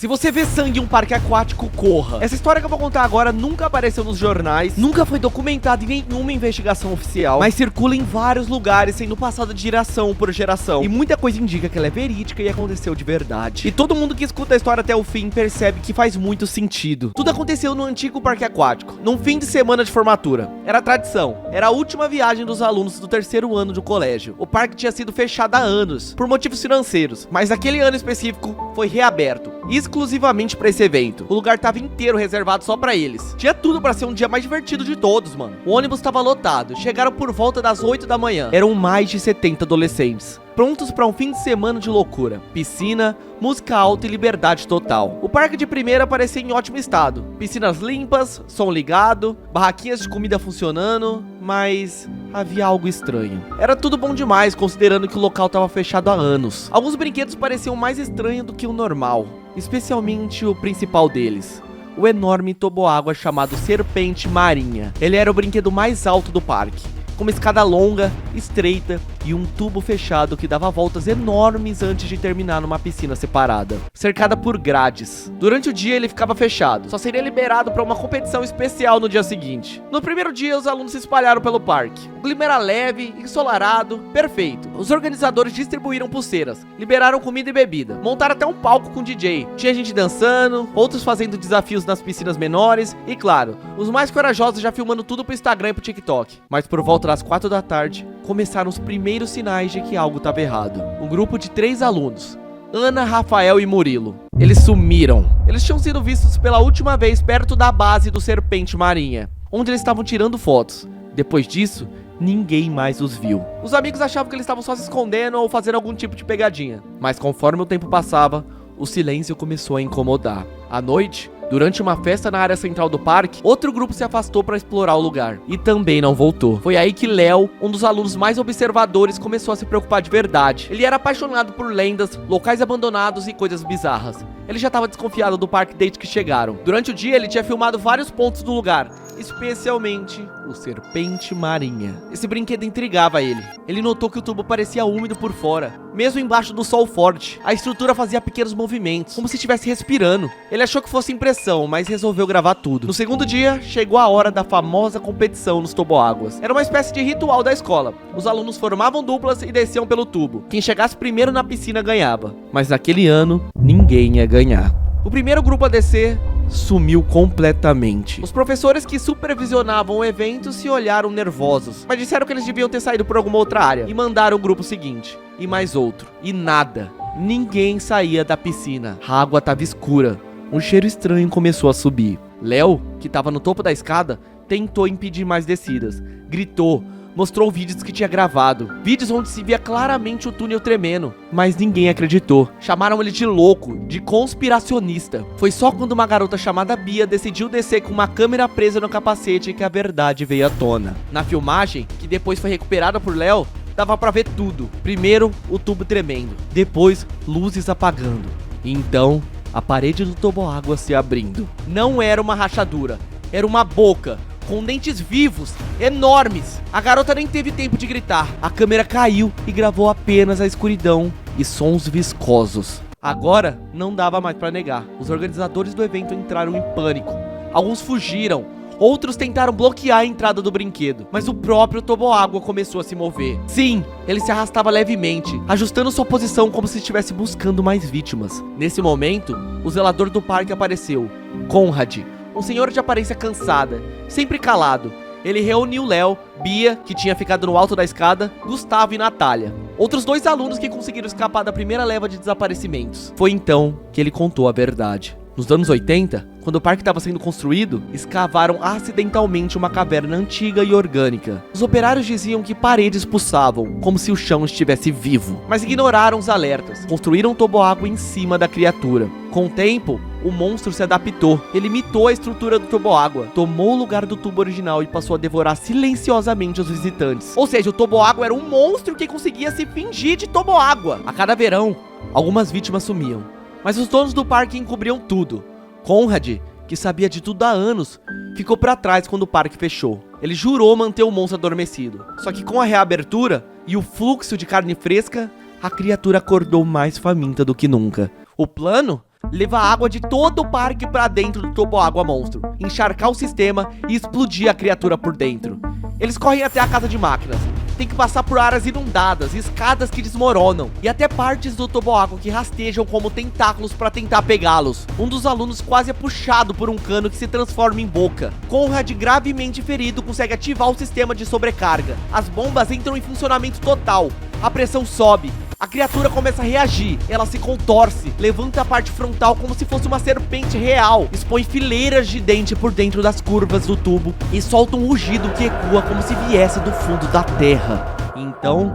Se você vê sangue em um parque aquático, corra. Essa história que eu vou contar agora nunca apareceu nos jornais, nunca foi documentada em nenhuma investigação oficial, mas circula em vários lugares, sendo passada de geração por geração. E muita coisa indica que ela é verídica e aconteceu de verdade. E todo mundo que escuta a história até o fim percebe que faz muito sentido. Tudo aconteceu no antigo parque aquático, num fim de semana de formatura. Era tradição, era a última viagem dos alunos do terceiro ano do colégio. O parque tinha sido fechado há anos, por motivos financeiros, mas naquele ano específico foi reaberto, exclusivamente pra esse evento. O lugar tava inteiro reservado só pra eles. Tinha tudo pra ser um dia mais divertido de todos, mano. O ônibus tava lotado, chegaram por volta das 8 da manhã. Eram mais de 70 adolescentes, prontos pra um fim de semana de loucura. Piscina, música alta e liberdade total. O parque de primeira parecia em ótimo estado. Piscinas limpas, som ligado, barraquinhas de comida funcionando, mas havia algo estranho. Era tudo bom demais, considerando que o local tava fechado há anos. Alguns brinquedos pareciam mais estranhos do que o normal, especialmente o principal deles, o enorme toboágua chamado Serpente Marinha. Ele era o brinquedo mais alto do parque, com uma escada longa, estreita e um tubo fechado que dava voltas enormes antes de terminar numa piscina separada, cercada por grades. Durante o dia ele ficava fechado, só seria liberado para uma competição especial no dia seguinte. No primeiro dia os alunos se espalharam pelo parque. O clima era leve, ensolarado, perfeito. Os organizadores distribuíram pulseiras, liberaram comida e bebida, montaram até um palco com DJ. Tinha gente dançando, outros fazendo desafios nas piscinas menores e, claro, os mais corajosos já filmando tudo pro Instagram e pro TikTok. Mas por volta das 4 da tarde, começaram os primeiros sinais de que algo estava errado. Um grupo de 3 alunos, Ana, Rafael e Murilo, eles sumiram. Eles tinham sido vistos pela última vez perto da base do Serpente Marinha, onde eles estavam tirando fotos. Depois disso, ninguém mais os viu. Os amigos achavam que eles estavam só se escondendo ou fazendo algum tipo de pegadinha. Mas conforme o tempo passava, o silêncio começou a incomodar. À noite, durante uma festa na área central do parque, outro grupo se afastou para explorar o lugar e também não voltou. Foi aí que Léo, um dos alunos mais observadores, começou a se preocupar de verdade. Ele era apaixonado por lendas, locais abandonados e coisas bizarras. Ele já estava desconfiado do parque desde que chegaram. Durante o dia, ele tinha filmado vários pontos do lugar, especialmente o Serpente Marinha. Esse brinquedo intrigava ele. Ele notou que o tubo parecia úmido por fora, mesmo embaixo do sol forte. A estrutura fazia pequenos movimentos, como se estivesse respirando. Ele achou que fosse impressão, mas resolveu gravar tudo. No segundo dia, chegou a hora da famosa competição nos toboáguas. Era uma espécie de ritual da escola. Os alunos formavam duplas e desciam pelo tubo. Quem chegasse primeiro na piscina ganhava. Mas naquele ano, ninguém ia ganhar. O primeiro grupo a descer sumiu completamente. Os professores que supervisionavam o evento se olharam nervosos, mas disseram que eles deviam ter saído por alguma outra área e mandaram o grupo seguinte, e mais outro, e nada. Ninguém saía da piscina. A água estava escura. Um cheiro estranho começou a subir. Léo, que estava no topo da escada, tentou impedir mais descidas. Gritou, mostrou vídeos que tinha gravado, vídeos onde se via claramente o túnel tremendo, mas ninguém acreditou. Chamaram ele de louco, de conspiracionista. Foi só quando uma garota chamada Bia decidiu descer com uma câmera presa no capacete que a verdade veio à tona. Na filmagem, que depois foi recuperada por Léo, dava pra ver tudo. Primeiro, o tubo tremendo, depois, luzes apagando, e então, a parede do toboágua se abrindo. Não era uma rachadura, era uma boca com dentes vivos, enormes. A garota nem teve tempo de gritar. A câmera caiu e gravou apenas a escuridão e sons viscosos. Agora, não dava mais pra negar. Os organizadores do evento entraram em pânico. Alguns fugiram, outros tentaram bloquear a entrada do brinquedo, mas o próprio toboágua começou a se mover. Sim, ele se arrastava levemente, ajustando sua posição como se estivesse buscando mais vítimas. Nesse momento, o zelador do parque apareceu, Conrad, um senhor de aparência cansada, sempre calado. Ele reuniu Léo, Bia, que tinha ficado no alto da escada, Gustavo e Natália, outros 2 alunos que conseguiram escapar da primeira leva de desaparecimentos. Foi então que ele contou a verdade. Nos anos 80, quando o parque estava sendo construído, escavaram acidentalmente uma caverna antiga e orgânica. Os operários diziam que paredes pulsavam, como se o chão estivesse vivo, mas ignoraram os alertas. Construíram um toboágua em cima da criatura. Com o tempo, o monstro se adaptou. Ele imitou a estrutura do toboágua, tomou o lugar do tubo original e passou a devorar silenciosamente os visitantes. Ou seja, o toboágua era um monstro que conseguia se fingir de toboágua. A cada verão, algumas vítimas sumiam, mas os donos do parque encobriam tudo. Conrad, que sabia de tudo há anos, ficou pra trás quando o parque fechou. Ele jurou manter o monstro adormecido. Só que com a reabertura e o fluxo de carne fresca, a criatura acordou mais faminta do que nunca. O plano levar água de todo o parque pra dentro do toboágua monstro, encharcar o sistema e explodir a criatura por dentro. Eles correm até a casa de máquinas. Tem que passar por áreas inundadas, escadas que desmoronam e até partes do toboágua que rastejam como tentáculos para tentar pegá-los. Um dos alunos quase é puxado por um cano que se transforma em boca. Conrad, gravemente ferido, consegue ativar o sistema de sobrecarga. As bombas entram em funcionamento total. A pressão sobe. A criatura começa a reagir, ela se contorce, levanta a parte frontal como se fosse uma serpente real, expõe fileiras de dente por dentro das curvas do tubo e solta um rugido que ecoa como se viesse do fundo da terra. Então...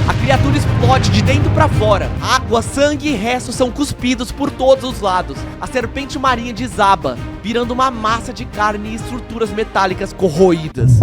A criatura explode de dentro pra fora. Água, sangue e restos são cuspidos por todos os lados. A serpente marinha desaba, virando uma massa de carne e estruturas metálicas corroídas.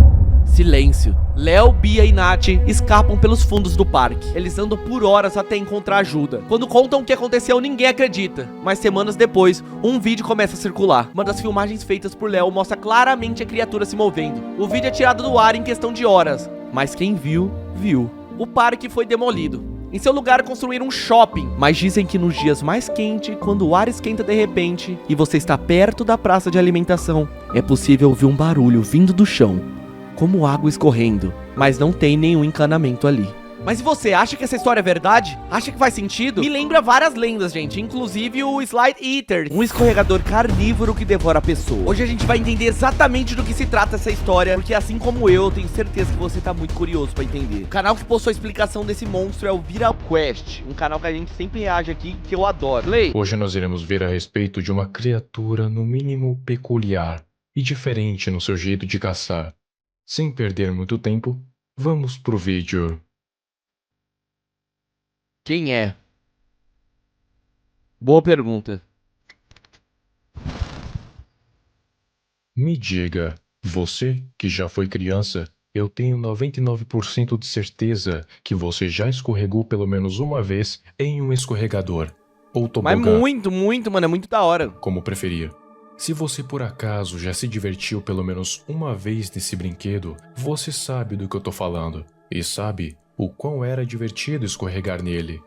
Silêncio. Léo, Bia e Nath escapam pelos fundos do parque. Eles andam por horas até encontrar ajuda. Quando contam o que aconteceu, ninguém acredita. Mas semanas depois, um vídeo começa a circular. Uma das filmagens feitas por Léo mostra claramente a criatura se movendo. O vídeo é tirado do ar em questão de horas. Mas quem viu, viu. O parque foi demolido. Em seu lugar construíram um shopping. Mas dizem que nos dias mais quentes, quando o ar esquenta de repente e você está perto da praça de alimentação, é possível ouvir um barulho vindo do chão, como água escorrendo, mas não tem nenhum encanamento ali. Mas e você, acha que essa história é verdade? Acha que faz sentido? Me lembra várias lendas, gente, inclusive o Slide Eater, um escorregador carnívoro que devora a pessoa. Hoje a gente vai entender exatamente do que se trata essa história, porque assim como eu tenho certeza que você tá muito curioso pra entender. O canal que postou a explicação desse monstro é o Viral Quest, um canal que a gente sempre reage aqui, que eu adoro. Lei. Hoje nós iremos ver a respeito de uma criatura no mínimo peculiar e diferente no seu jeito de caçar. Sem perder muito tempo, vamos pro vídeo. Quem é? Boa pergunta. Me diga, você que já foi criança, eu tenho 99% de certeza que você já escorregou pelo menos uma vez em um escorregador ou tobogã. Mas muito, mano, é muito da hora. Como preferir. Se você por acaso já se divertiu pelo menos uma vez nesse brinquedo, você sabe do que eu tô falando e sabe o quão era divertido escorregar nele.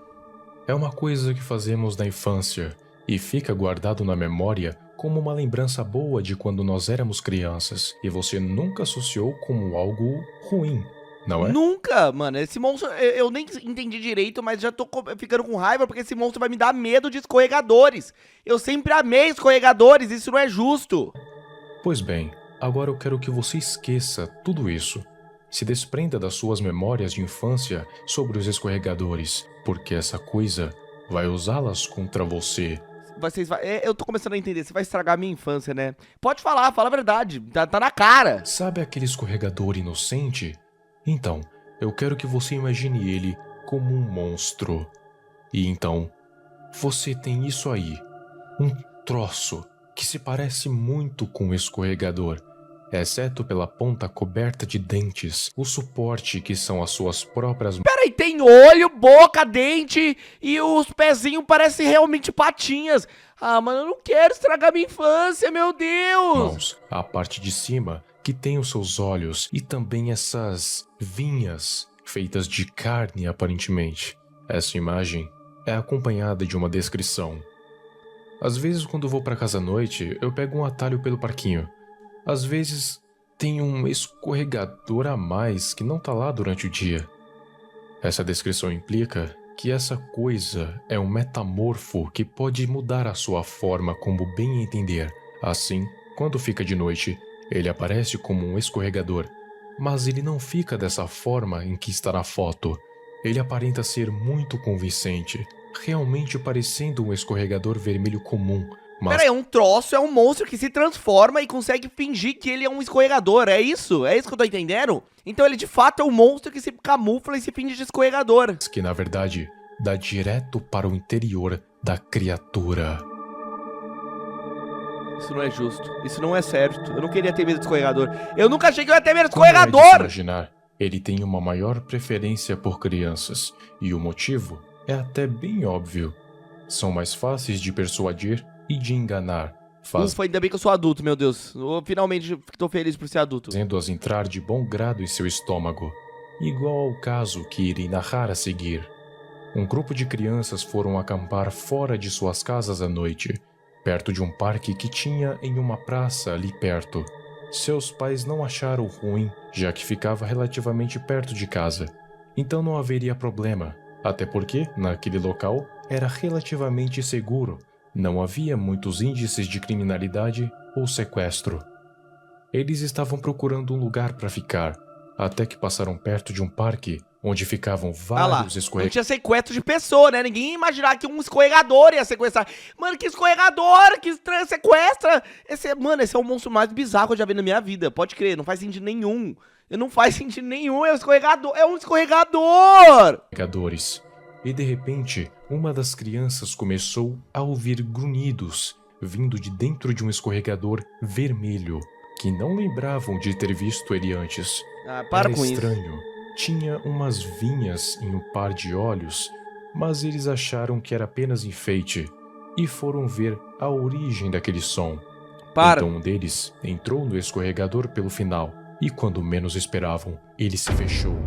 É uma coisa que fazemos na infância e fica guardado na memória como uma lembrança boa de quando nós éramos crianças e você nunca associou como algo ruim, não é? Nunca, mano. Esse monstro, eu nem entendi direito, mas já tô ficando com raiva porque esse monstro vai me dar medo de escorregadores. Eu sempre amei escorregadores, isso não é justo. Pois bem, agora eu quero que você esqueça tudo isso. Se desprenda das suas memórias de infância sobre os escorregadores, porque essa coisa vai usá-las contra você. Eu tô começando a entender, você vai estragar a minha infância, né? Pode falar, fala a verdade, tá na cara. Sabe aquele escorregador inocente? Então, eu quero que você imagine ele como um monstro. E então, você tem isso aí, um troço que se parece muito com um escorregador, exceto pela ponta coberta de dentes, o suporte que são as suas próprias mãos. Peraí, tem olho, boca, dente e os pezinhos parecem realmente patinhas. Ah, mano, eu não quero estragar minha infância, meu Deus. A parte de cima que tem os seus olhos e também essas vinhas feitas de carne aparentemente. Essa imagem é acompanhada de uma descrição. Às vezes quando vou para casa à noite, eu pego um atalho pelo parquinho. Às vezes tem um escorregador a mais que não tá lá durante o dia. Essa descrição implica que essa coisa é um metamorfo que pode mudar a sua forma como bem entender. Assim, quando fica de noite, ele aparece como um escorregador, mas ele não fica dessa forma em que está na foto. Ele aparenta ser muito convincente, realmente parecendo um escorregador vermelho comum, mas... Peraí, um troço é um monstro que se transforma e consegue fingir que ele é um escorregador, é isso? É isso que eu tô entendendo? Então ele de fato é um monstro que se camufla e se finge de escorregador. que na verdade dá direto para o interior da criatura. Isso não é justo, isso não é certo. Eu não queria ter medo de escorregador. Eu nunca achei que eu ia ter medo de escorregador! Como é de se imaginar, ele tem uma maior preferência por crianças, e o motivo é até bem óbvio. São mais fáceis de persuadir e de enganar, Ufa, ainda bem que eu sou adulto, meu Deus. Eu finalmente tô feliz por ser adulto. fazendo-as entrar de bom grado em seu estômago, igual ao caso que irei narrar a seguir. Um grupo de crianças foram acampar fora de suas casas à noite, perto de um parque que tinha em uma praça ali perto. Seus pais não acharam ruim, já que ficava relativamente perto de casa. Então não haveria problema, até porque, naquele local, era relativamente seguro. Não havia muitos índices de criminalidade ou sequestro. Eles estavam procurando um lugar para ficar, até que passaram perto de um parque onde ficavam vários Não escorregadores. tinha sequestro de pessoa, né? Ninguém ia imaginar que um escorregador ia sequestrar. Mano, que escorregador, que estranho, sequestra. Esse é o monstro mais bizarro que eu já vi na minha vida. Pode crer, não faz sentido nenhum. Não faz sentido nenhum, é um escorregador. É um escorregador! E de repente, uma das crianças começou a ouvir grunhidos vindo de dentro de um escorregador vermelho, que não lembravam de ter visto ele antes. Ah, para Era com estranho. Tinha umas vinhas em um par de olhos, mas eles acharam que era apenas enfeite e foram ver a origem daquele som. Para. Então um deles entrou no escorregador pelo final e, quando menos esperavam, ele se fechou.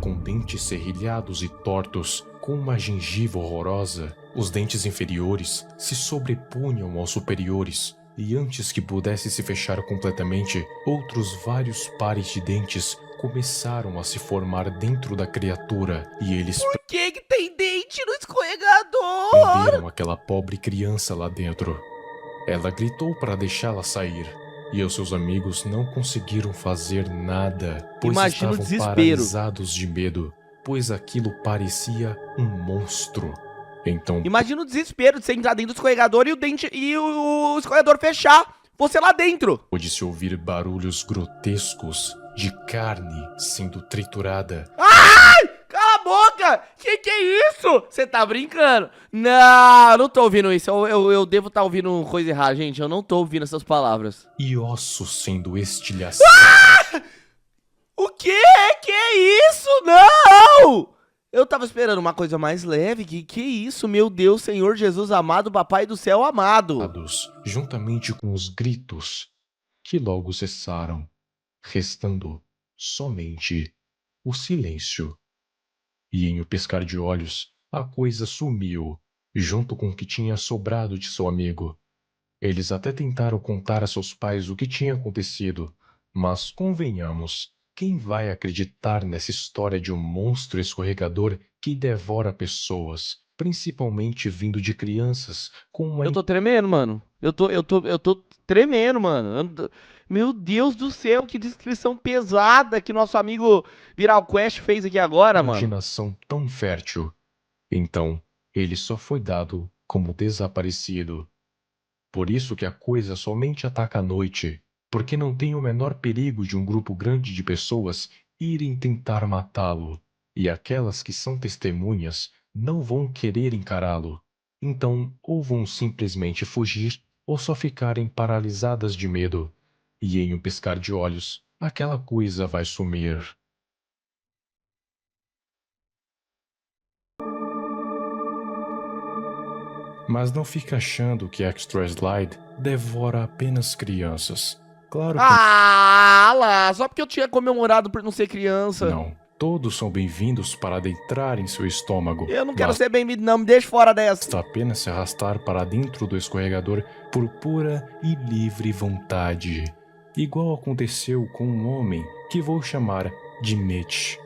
Com dentes serrilhados e tortos, com uma gengiva horrorosa, os dentes inferiores se sobrepunham aos superiores, e antes que pudesse se fechar completamente, outros vários pares de dentes começaram a se formar dentro da criatura, e eles Por que tem dente no escorregador? prenderam aquela pobre criança lá dentro. Ela gritou para deixá-la sair, e os seus amigos não conseguiram fazer nada, pois Imagina o estavam desespero. paralisados de medo, pois aquilo parecia um monstro. Então, Imagina o desespero de você entrar dentro do escorregador e o escorregador fechar. Você lá dentro. pôde-se ouvir barulhos grotescos de carne sendo triturada. Cala a boca! Que é isso? Você tá brincando? Não, eu não tô ouvindo isso. Eu devo estar ouvindo coisa errada, gente. Eu não tô ouvindo essas palavras. E ossos sendo estilhaçados. O quê? Que é isso? Não! Eu tava esperando uma coisa mais leve. Que é isso, meu Deus, Senhor Jesus amado, Papai do céu amado. Juntamente com os gritos, que logo cessaram, restando somente o silêncio. E em um piscar de olhos, a coisa sumiu, junto com o que tinha sobrado de seu amigo. Eles até tentaram contar a seus pais o que tinha acontecido, mas convenhamos, quem vai acreditar nessa história de um monstro escorregador que devora pessoas, principalmente vindo de crianças com uma Eu tô tremendo, mano. Eu tô tremendo, mano. Meu Deus do céu, que descrição pesada que nosso amigo Viral Quest fez aqui agora, mano. imaginação tão fértil? Então, ele só foi dado como desaparecido. Por isso que a coisa somente ataca à noite, porque não tem o menor perigo de um grupo grande de pessoas irem tentar matá-lo, e aquelas que são testemunhas não vão querer encará-lo. Então, ou vão simplesmente fugir, ou só ficarem paralisadas de medo. E em um piscar de olhos, aquela coisa vai sumir. Mas não fica achando que Extra Slide devora apenas crianças. Claro que Ah, lá, só porque eu tinha comemorado por não ser criança. não. Todos são bem-vindos para adentrar em seu estômago. Eu não quero ser bem-vindo, não. Me deixe fora dessa. Basta apenas se arrastar para dentro do escorregador por pura e livre vontade. Igual aconteceu com um homem que vou chamar de Mitch.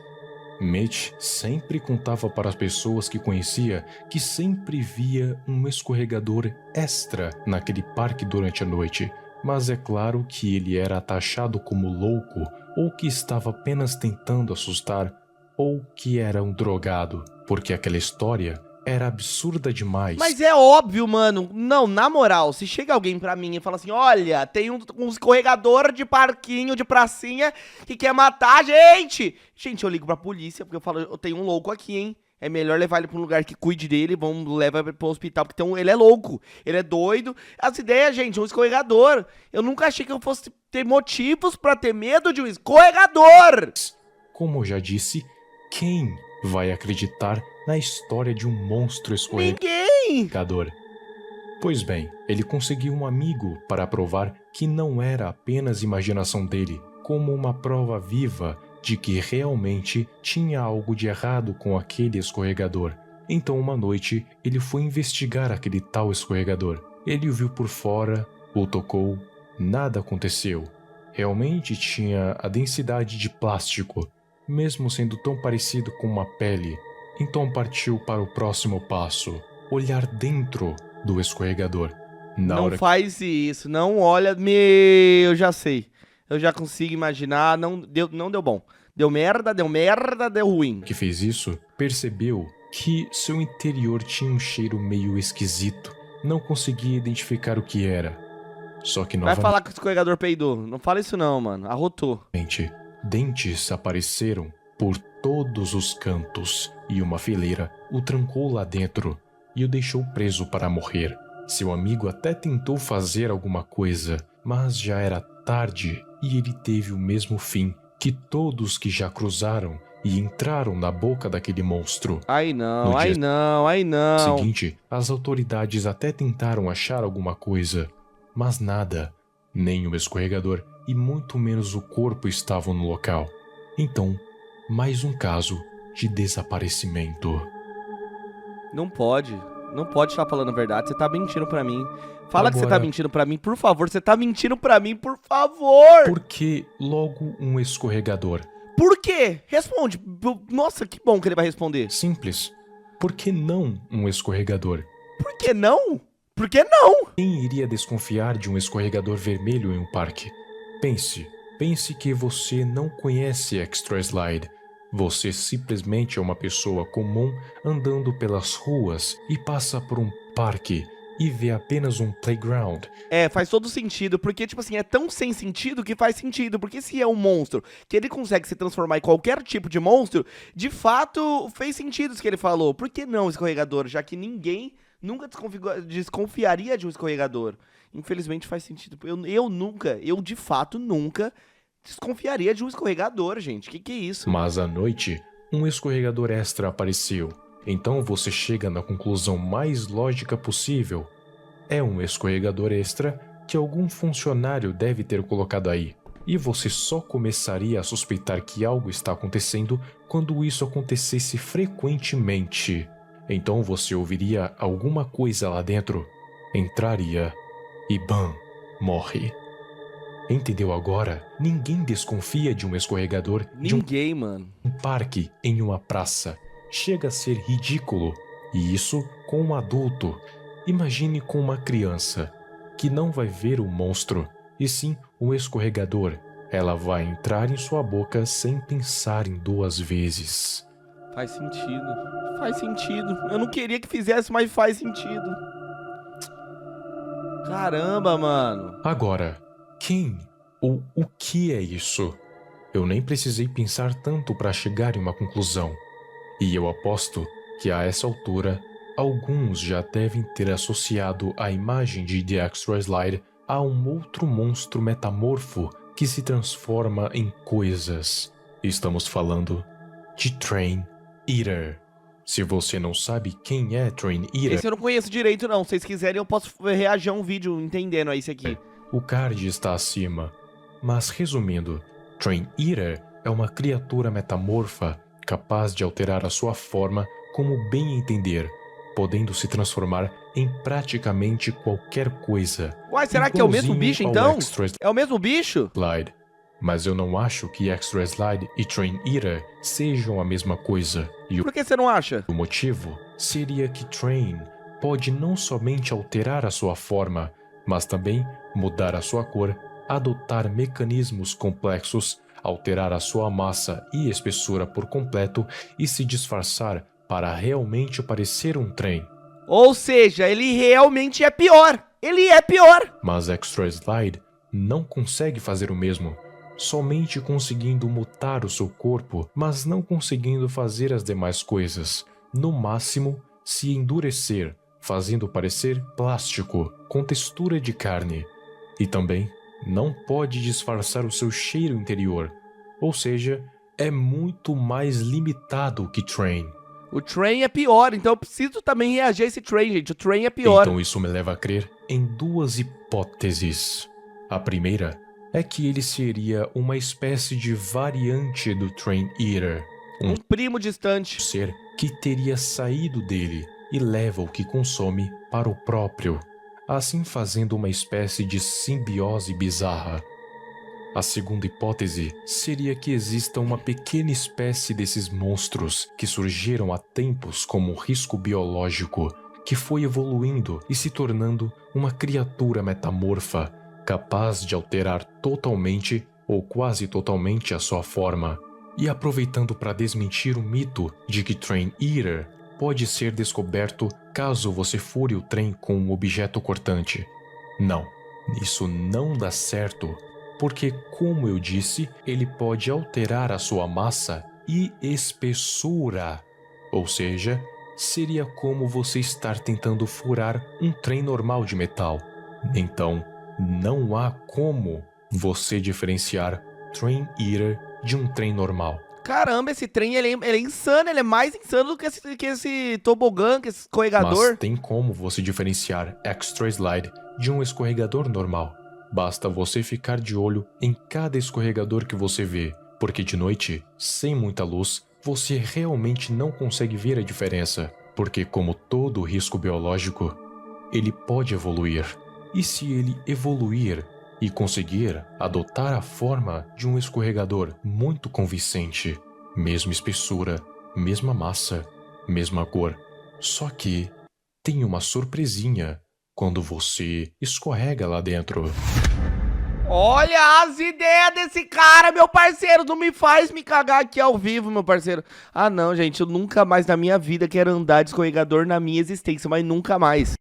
Mitch sempre contava para as pessoas que conhecia que sempre via um escorregador extra naquele parque durante a noite. Mas é claro que ele era taxado como louco, ou que estava apenas tentando assustar, ou que era um drogado, porque aquela história era absurda demais. Mas é óbvio, mano. Não, na moral, se chega alguém pra mim e fala assim, olha, tem um escorregador de parquinho, de pracinha, que quer matar a gente. Gente, eu ligo pra polícia, porque eu falo, eu tenho um louco aqui, hein. É melhor levar ele pra um lugar que cuide dele, vamos levar ele pro hospital, porque ele é louco, ele é doido. As ideias, gente, um escorregador. Eu nunca achei que eu fosse ter motivos pra ter medo de um escorregador. Como eu já disse, quem vai acreditar na história de um monstro escorregador? Ninguém. Pois bem, ele conseguiu um amigo para provar que não era apenas imaginação dele, como uma prova viva de que realmente tinha algo de errado com aquele escorregador. Então uma noite ele foi investigar aquele tal escorregador. Ele o viu por fora, o tocou, nada aconteceu. Realmente tinha a densidade de plástico, mesmo sendo tão parecido com uma pele. Então partiu para o próximo passo, olhar dentro do escorregador. Não faz isso, não olha. Eu já sei. Eu já consigo imaginar. Não deu bom. Deu merda, deu ruim. Que fez isso, percebeu que seu interior tinha um cheiro meio esquisito. Não conseguia identificar o que era. Só que novamente... Vai falar que o escorregador peidou. Não fala isso não, mano. Arrotou. Dentes apareceram por todos os cantos e uma fileira o trancou lá dentro e o deixou preso para morrer. Seu amigo até tentou fazer alguma coisa, mas já era tarde e ele teve o mesmo fim que todos que já cruzaram e entraram na boca daquele monstro. Ai não. No seguinte, as autoridades até tentaram achar alguma coisa, mas nada. Nem o escorregador e muito menos o corpo estavam no local. Então, mais um caso de desaparecimento. Não pode estar falando a verdade, você tá mentindo pra mim. Fala que você tá Agora... mentindo pra mim, por favor, você tá mentindo pra mim, por favor! Por que logo um escorregador? Por quê? Responde. Nossa, que bom que ele vai responder. Simples. Por que não um escorregador? Por que não? Por que não? Quem iria desconfiar de um escorregador vermelho em um parque? Pense que você não conhece Extra Slide. Você simplesmente é uma pessoa comum andando pelas ruas e passa por um parque e vê apenas um playground. É, faz todo sentido, porque, tipo assim, é tão sem sentido que faz sentido, porque se é um monstro que ele consegue se transformar em qualquer tipo de monstro, de fato, fez sentido isso que ele falou. Por que não escorregador, já que ninguém nunca desconfiaria de um escorregador? Infelizmente faz sentido. Eu de fato nunca desconfiaria de um escorregador, gente. Que é isso? Mas à noite, um escorregador extra apareceu. Então você chega na conclusão mais lógica possível. É um escorregador extra que algum funcionário deve ter colocado aí. E você só começaria a suspeitar que algo está acontecendo quando isso acontecesse frequentemente. Então você ouviria alguma coisa lá dentro, entraria e bam, morre. Entendeu agora? Ninguém desconfia de um escorregador Ninguém, mano. Um parque em uma praça. Chega a ser ridículo. E isso com um adulto. Imagine com uma criança, que não vai ver o monstro, e sim um escorregador. Ela vai entrar em sua boca sem pensar em 2 vezes. Faz sentido. Faz sentido. Eu não queria que fizesse, mas faz sentido. Caramba, mano. Agora, quem ou o que é isso? Eu nem precisei pensar tanto para chegar em uma conclusão. E eu aposto que a essa altura, alguns já devem ter associado a imagem de The Extra Slide a um outro monstro metamorfo que se transforma em coisas. Estamos falando de Train Eater. Se você não sabe quem é Train Eater... Esse eu não conheço direito não, se vocês quiserem eu posso reagir a um vídeo entendendo a esse aqui. O card está acima. Mas resumindo, Train Eater é uma criatura metamorfa capaz de alterar a sua forma como bem entender, podendo se transformar em praticamente qualquer coisa. Uai, será que é o mesmo bicho então? É o mesmo bicho? Slide. Mas eu não acho que Extra Slide e Train Eater sejam a mesma coisa. Por que você não acha? O motivo seria que Train pode não somente alterar a sua forma, mas também mudar a sua cor, adotar mecanismos complexos, alterar a sua massa e espessura por completo e se disfarçar para realmente parecer um trem. Ou seja, ele realmente é pior. Ele é pior. Mas Extra Slide não consegue fazer o mesmo, somente conseguindo mutar o seu corpo, mas não conseguindo fazer as demais coisas. No máximo, se endurecer, fazendo parecer plástico, com textura de carne. E também não pode disfarçar o seu cheiro interior, ou seja, é muito mais limitado que Train. O Train é pior, então eu preciso também reagir a esse Train, gente. O Train é pior. Então isso me leva a crer em 2 hipóteses. A primeira é que ele seria uma espécie de variante do Train Eater. Um primo distante. Ser que teria saído dele e leva o que consome para o próprio, assim fazendo uma espécie de simbiose bizarra. A segunda hipótese seria que exista uma pequena espécie desses monstros que surgiram há tempos como um risco biológico, que foi evoluindo e se tornando uma criatura metamorfa, capaz de alterar totalmente ou quase totalmente a sua forma, e aproveitando para desmentir o mito de que Train Eater pode ser descoberto caso você fure o trem com um objeto cortante. Não, isso não dá certo, porque, como eu disse, ele pode alterar a sua massa e espessura, ou seja, seria como você estar tentando furar um trem normal de metal. Então, não há como você diferenciar Train Eater de um trem normal. Caramba, esse trem, ele é insano, ele é mais insano do que esse tobogã, que esse escorregador. Mas tem como você diferenciar Extra Slide de um escorregador normal. Basta você ficar de olho em cada escorregador que você vê, porque de noite, sem muita luz, você realmente não consegue ver a diferença, porque como todo risco biológico, ele pode evoluir. E se ele evoluir e conseguir adotar a forma de um escorregador muito convincente, mesma espessura, mesma massa, mesma cor, só que tem uma surpresinha quando você escorrega lá dentro. Olha as ideias desse cara, meu parceiro. Não me faz me cagar aqui ao vivo, meu parceiro. Ah, não, gente. Eu nunca mais na minha vida quero andar de escorregador na minha existência, mas nunca mais.